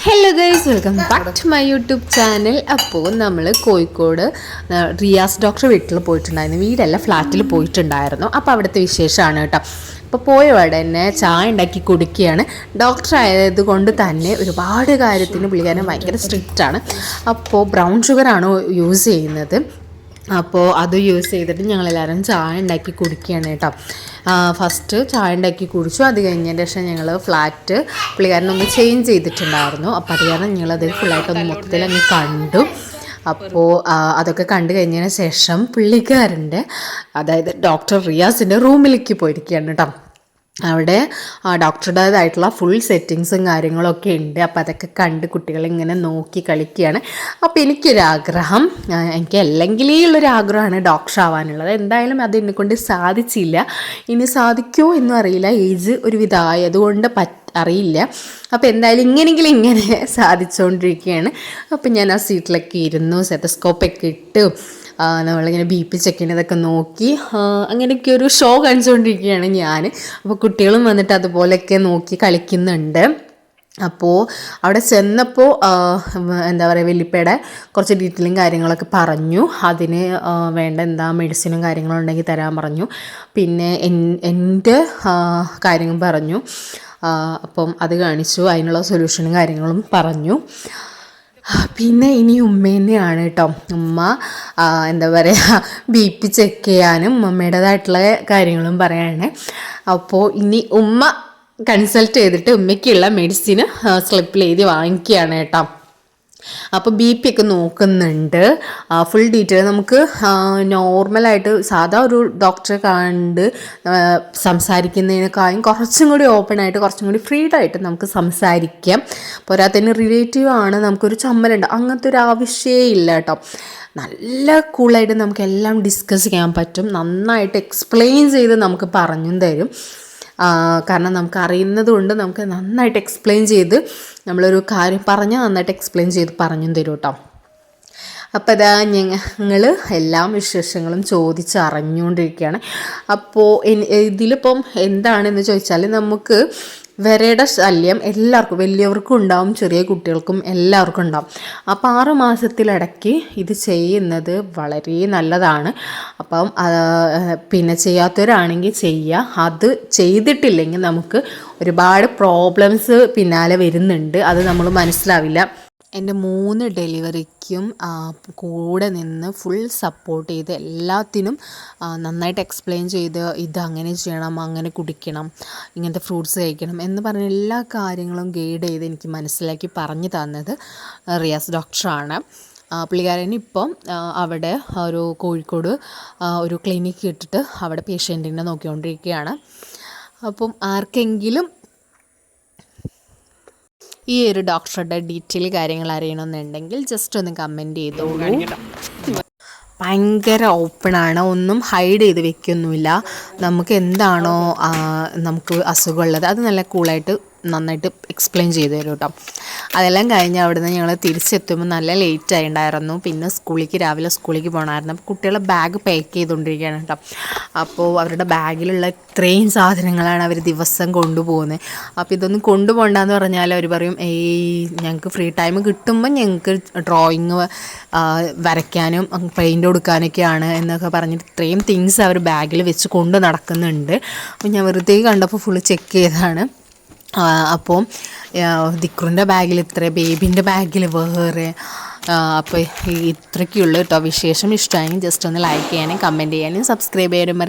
Hello guys, welcome back to my YouTube channel. അപ്പോൾ നമ്മൾ Kozhikode Riyas doctor വീട്ടിൽ പോയിട്ടുണ്ടായിരുന്നു. വീടല്ല, ഫ്ലാറ്റിൽ പോയിട്ടുണ്ടായിരുന്നു. അപ്പോൾ അവിടുത്തെ വിശേഷമാണ് കേട്ടോ. അപ്പോൾ പോയ ഉടനെ ചായ ഉണ്ടാക്കി കുടിക്കുകയാണ്. ഡോക്ടർ ആയതുകൊണ്ട് തന്നെ ഒരുപാട് കാര്യത്തിന് പുള്ളിക്കാരൻ ഭയങ്കര സ്ട്രിക്റ്റാണ്. അപ്പോൾ ബ്രൗൺ ഷുഗറാണ് യൂസ് ചെയ്യുന്നത്. അപ്പോൾ അത് യൂസ് ചെയ്തിട്ട് ഞങ്ങളെല്ലാവരും ചായ ഉണ്ടാക്കി കുടിക്കുകയാണ് കേട്ടോ. ഫസ്റ്റ് ചായ ഉണ്ടാക്കി കുടിച്ചു. അത് കഴിഞ്ഞതിന് ശേഷം ഞങ്ങൾ ഫ്ലാറ്റ് പുള്ളിക്കാരനൊന്ന് ചേഞ്ച് ചെയ്തിട്ടുണ്ടായിരുന്നു. അപ്പോൾ അത് കാരണം ഞങ്ങളത് ഫുള്ളായിട്ടൊന്ന് മൊത്തത്തിൽ അങ്ങ് കണ്ടു. അപ്പോൾ അതൊക്കെ കണ്ടു കഴിഞ്ഞതിന് ശേഷം പുള്ളിക്കാരൻ്റെ, അതായത് ഡോക്ടർ റിയാസിൻ്റെ റൂമിലേക്ക് പോയിരിക്കുകയാണ് കേട്ടോ. അവിടെ ഡോക്ടറുടേതായിട്ടുള്ള ഫുൾ സെറ്റിങ്സും കാര്യങ്ങളൊക്കെ ഉണ്ട്. അപ്പോൾ അതൊക്കെ കണ്ട് കുട്ടികളിങ്ങനെ നോക്കി കളിക്കുകയാണ്. അപ്പോൾ എനിക്കൊരാഗ്രഹം, എനിക്ക് അല്ലെങ്കിലേ ഉള്ളൊരാഗ്രഹമാണ് ഡോക്ടർ ആവാനുള്ളത്. എന്തായാലും അത് എന്നെക്കൊണ്ട് സാധിച്ചില്ല. ഇനി സാധിക്കുമോ എന്നും അറിയില്ല. ഏജ് ഒരു വിധമായതുകൊണ്ട് അറിയില്ല. അപ്പോൾ എന്തായാലും ഇങ്ങനെ സാധിച്ചുകൊണ്ടിരിക്കുകയാണ്. അപ്പോൾ ഞാൻ ആ സീറ്റിലൊക്കെ ഇരുന്നു, സ്റ്റെതസ്കോപ്പൊക്കെ ഇട്ട് നമ്മളിങ്ങനെ BP ചെക്ക് ചെയ്യുന്നതൊക്കെ നോക്കി അങ്ങനെയൊക്കെ ഒരു ഷോ കാണിച്ചുകൊണ്ടിരിക്കുകയാണ് ഞാൻ. അപ്പോൾ കുട്ടികളും വന്നിട്ട് അതുപോലെയൊക്കെ നോക്കി കളിക്കുന്നുണ്ട്. അപ്പോൾ അവിടെ ചെന്നപ്പോൾ എന്താ പറയുക, വല്യപ്പയുടെ കുറച്ച് ഡീറ്റെയിലും കാര്യങ്ങളൊക്കെ പറഞ്ഞു. അതിന് വേണ്ട എന്താ മെഡിസിനും കാര്യങ്ങളും ഉണ്ടെങ്കിൽ തരാൻ പറഞ്ഞു. പിന്നെ എൻ്റെ കാര്യങ്ങൾ പറഞ്ഞു. അപ്പം അത് കാണിച്ചു, അതിനുള്ള സൊല്യൂഷനും കാര്യങ്ങളും പറഞ്ഞു. പിന്നെ ഇനി ഉമ്മ തന്നെയാണ് കേട്ടോ. ഉമ്മ എന്താ പറയുക, BP ചെക്ക് ചെയ്യാനും ഉമ്മയുടേതായിട്ടുള്ള കാര്യങ്ങളും പറയാണ്. അപ്പോൾ ഇനി ഉമ്മ കൺസൾട്ട് ചെയ്തിട്ട് ഉമ്മയ്ക്കുള്ള മെഡിസിന് സ്ലിപ്പിൽ എഴുതി വാങ്ങിക്കുകയാണ് കേട്ടോ. അപ്പോൾ BP ഒക്കെ നോക്കുന്നുണ്ട്. ഫുൾ ഡീറ്റെയിൽ നമുക്ക് നോർമലായിട്ട് സാധാ ഒരു ഡോക്ടറെ കണ്ട് സംസാരിക്കുന്നതിനേക്കാളും കുറച്ചും കൂടി ഓപ്പണായിട്ട്, കുറച്ചും കൂടി ഫ്രീഡായിട്ട് നമുക്ക് സംസാരിക്കാം. പോരാത്തതിന് റിലേറ്റീവ് ആണ്, നമുക്കൊരു ചമ്മലുണ്ട്, അങ്ങനത്തെ ഒരു ആവശ്യമേ ഇല്ല കേട്ടോ. നല്ല കൂളായിട്ട് നമുക്ക് എല്ലാം ഡിസ്കസ് ചെയ്യാൻ പറ്റും. നന്നായിട്ട് എക്സ്പ്ലെയിൻ ചെയ്ത് നമുക്ക് പറഞ്ഞും തരും. കാരണം നമുക്ക് അറിയുന്നത് കൊണ്ട് നമുക്ക് നന്നായിട്ട് എക്സ്പ്ലെയിൻ ചെയ്ത്, നമ്മളൊരു കാര്യം പറഞ്ഞാൽ നന്നായിട്ട് എക്സ്പ്ലെയിൻ ചെയ്ത് പറഞ്ഞും തരും കേട്ടോ. അപ്പോൾ അതാ ഞങ്ങൾ എല്ലാ വിശേഷങ്ങളും ചോദിച്ചറിഞ്ഞുകൊണ്ടിരിക്കുകയാണ്. അപ്പോൾ ഇതിലിപ്പം എന്താണെന്ന് ചോദിച്ചാൽ, നമുക്ക് വിരയുടെ ശല്യം എല്ലാവർക്കും, വലിയവർക്കും ഉണ്ടാവും, ചെറിയ കുട്ടികൾക്കും എല്ലാവർക്കും ഉണ്ടാവും. അപ്പോൾ 6 മാസത്തിലിടയ്ക്ക് ഇത് ചെയ്യുന്നത് വളരെ നല്ലതാണ്. അപ്പം പിന്നെ ചെയ്യാത്തവരാണെങ്കിൽ ചെയ്യുക. അത് ചെയ്തിട്ടില്ലെങ്കിൽ നമുക്ക് ഒരുപാട് പ്രോബ്ലംസ് പിന്നാലെ വരുന്നുണ്ട്. അത് നമ്മൾ മനസ്സിലാവില്ല. എൻ്റെ 3 ഡെലിവറിക്കും കൂടെ നിന്ന് ഫുൾ സപ്പോർട്ട് ചെയ്ത് എല്ലാത്തിനും നന്നായിട്ട് എക്സ്പ്ലെയിൻ ചെയ്ത്, ഇത് അങ്ങനെ ചെയ്യണം, അങ്ങനെ കുടിക്കണം, ഇങ്ങനത്തെ ഫ്രൂട്ട്സ് കഴിക്കണം എന്ന് പറഞ്ഞ എല്ലാ കാര്യങ്ങളും ഗൈഡ് ചെയ്ത് എനിക്ക് മനസ്സിലാക്കി പറഞ്ഞു തന്നത് റിയാസ് ഡോക്ടറാണ്. പുള്ളിക്കാരൻ ഇപ്പം അവിടെ ഒരു കോഴിക്കോട് ഒരു ക്ലിനിക്ക് ഇട്ടിട്ട് അവിടെ പേഷ്യൻറ്റിനെ നോക്കിക്കൊണ്ടിരിക്കുകയാണ്. അപ്പം ആർക്കെങ്കിലും ഈ ഒരു ഡോക്ടറുടെ ഡീറ്റെയിൽ കാര്യങ്ങൾ അറിയണമെന്നുണ്ടെങ്കിൽ ജസ്റ്റ് ഒന്ന് കമൻറ്റ് ചെയ്തോളൂ. ഭയങ്കര ഓപ്പണാണ്, ഒന്നും ഹൈഡ് ചെയ്ത് വെക്കൊന്നുമില്ല. നമുക്ക് എന്താണോ നമുക്ക് അസുഖമുള്ളത് അത് നല്ല കൂളായിട്ട് നന്നായിട്ട് എക്സ്പ്ലെയിൻ ചെയ്ത് തരും കേട്ടോ. അതെല്ലാം കഴിഞ്ഞ് അവിടുന്ന് ഞങ്ങൾ തിരിച്ചെത്തുമ്പോൾ നല്ല ലേറ്റ് ആയിട്ടുണ്ടായിരുന്നു. പിന്നെ രാവിലെ സ്കൂളിലേക്ക് പോകണമായിരുന്നു. അപ്പോൾ കുട്ടികളെ ബാഗ് പാക്ക് ചെയ്തുകൊണ്ടിരിക്കുകയാണ് കേട്ടോ. അപ്പോൾ അവരുടെ ബാഗിലുള്ള ഇത്രയും സാധനങ്ങളാണ് അവർ ദിവസം കൊണ്ടുപോകുന്നത്. അപ്പോൾ ഇതൊന്നും കൊണ്ടുപോകണ്ടെന്ന് പറഞ്ഞാൽ അവർ പറയും, ഞങ്ങൾക്ക് ഫ്രീ ടൈം കിട്ടുമ്പോൾ ഞങ്ങൾക്ക് ഡ്രോയിങ് വരയ്ക്കാനും പെയിൻ്റ് കൊടുക്കാനൊക്കെയാണ് എന്നൊക്കെ പറഞ്ഞിട്ട് ഇത്രയും തിങ്സ് അവർ ബാഗിൽ വെച്ച് കൊണ്ട് നടക്കുന്നുണ്ട്. അപ്പോൾ ഞാൻ വെറുതെ കണ്ടപ്പോൾ ഫുള്ള് ചെക്ക് ചെയ്തതാണ്. അപ്പോൾ ദിക്റുൻ്റെ ബാഗിൽ ഇത്ര, ബേബിൻ്റെ ബാഗിൽ വേറെ. അപ്പോൾ ഇത്രയ്ക്കുള്ളൂ കേട്ടോ വിശേഷം. ഇഷ്ടമായെങ്കിൽ ജസ്റ്റ് ഒന്ന് ലൈക്ക് ചെയ്യാനും കമൻറ്റ് ചെയ്യാനും സബ്സ്ക്രൈബ് ചെയ്യാനും